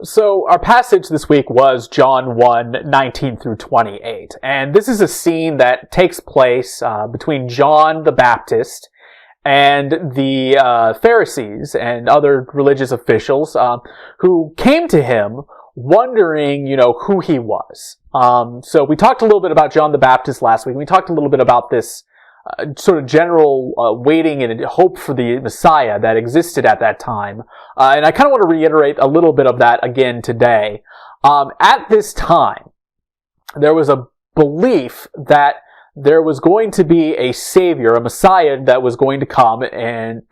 So our passage this week was John 1:19 through 28. And this is a scene that takes place between John the Baptist and the Pharisees and other religious officials who came to him wondering, who he was. So we talked a little bit about John the Baptist last week. We talked a little bit about this sort of general waiting and hope for the Messiah that existed at that time. And I kind of want to reiterate a little bit of that again today. At this time, there was a belief that there was going to be a savior, a Messiah that was going to come and,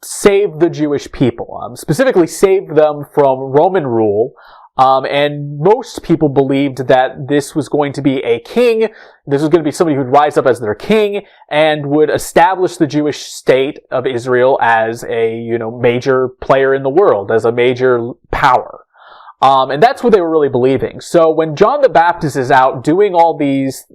save the Jewish people, specifically save them from Roman rule. And most people believed that this was going to be a king. This was going to be somebody who would rise up as their king and would establish the Jewish state of Israel as a, major player in the world, as a major power. And that's what they were really believing. So when John the Baptist is out doing all these,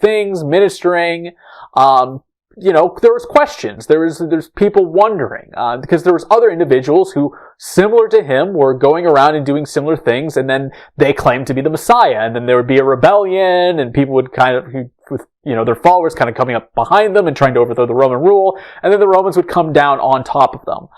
things, ministering, there was questions. There's people wondering, because there was other individuals who, similar to him, were going around and doing similar things, and then they claimed to be the Messiah, and then there would be a rebellion, and people would kind of, with, their followers kind of coming up behind them and trying to overthrow the Roman rule, and then the Romans would come down on top of them.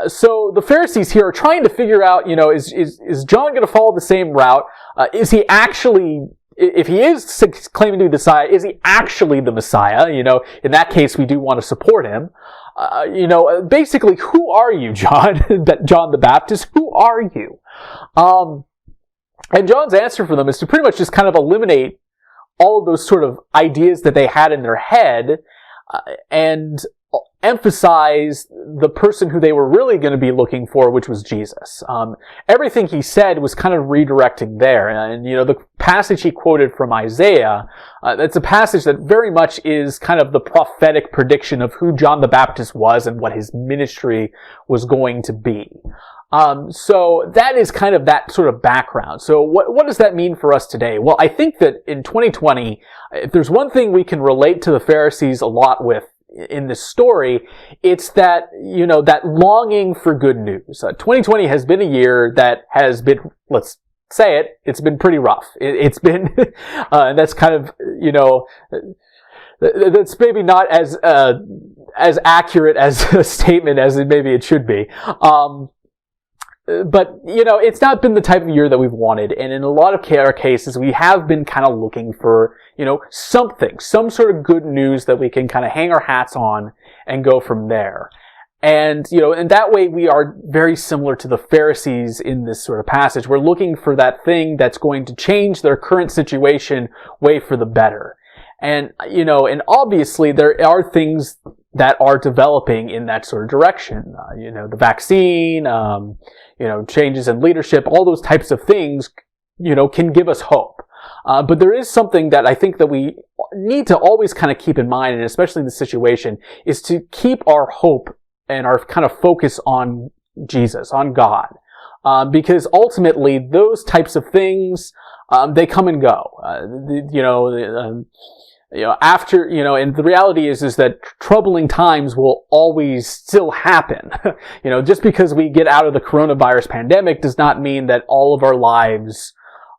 So the Pharisees here are trying to figure out, is John going to follow the same route? Is he actually, if he is claiming to be the Messiah, is he actually the Messiah? In that case, we do want to support him. Basically, who are you, John? John the Baptist, who are you? And John's answer for them is to pretty much just kind of eliminate all of those sort of ideas that they had in their head, and emphasize the person who they were really going to be looking for, which was Jesus. Everything he said was kind of redirecting there. And, the passage he quoted from Isaiah, that's a passage that very much is kind of the prophetic prediction of who John the Baptist was and what his ministry was going to be. So that is kind of that sort of background. So what does that mean for us today? Well, I think that in 2020, if there's one thing we can relate to the Pharisees a lot with in this story, it's that, that longing for good news. 2020 has been a year that has been, let's say it, it's been pretty rough. It's been, that's kind of, that's maybe not as accurate as a statement as maybe it should be. But, it's not been the type of year that we've wanted. And in a lot of our cases, we have been kind of looking for, some sort of good news that we can kind of hang our hats on and go from there. And, in that way, we are very similar to the Pharisees in this sort of passage. We're looking for that thing that's going to change their current situation way for the better. And, and obviously there are things that are developing in that sort of direction. The vaccine, changes in leadership, all those types of things, can give us hope. But there is something that I think that we need to always kind of keep in mind, and especially in this situation, is to keep our hope and our kind of focus on Jesus, on God. Because ultimately those types of things, they come and go. After, and the reality is that troubling times will always still happen. Just because we get out of the coronavirus pandemic does not mean that all of our lives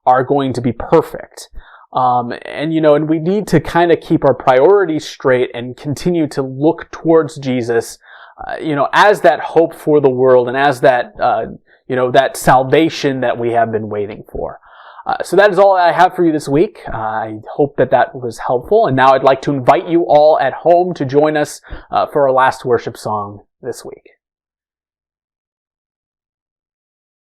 are going to be perfect. And we need to kind of keep our priorities straight and continue to look towards Jesus, as that hope for the world and as that, that salvation that we have been waiting for. So that is all I have for you this week. I hope that was helpful. And now I'd like to invite you all at home to join us for our last worship song this week.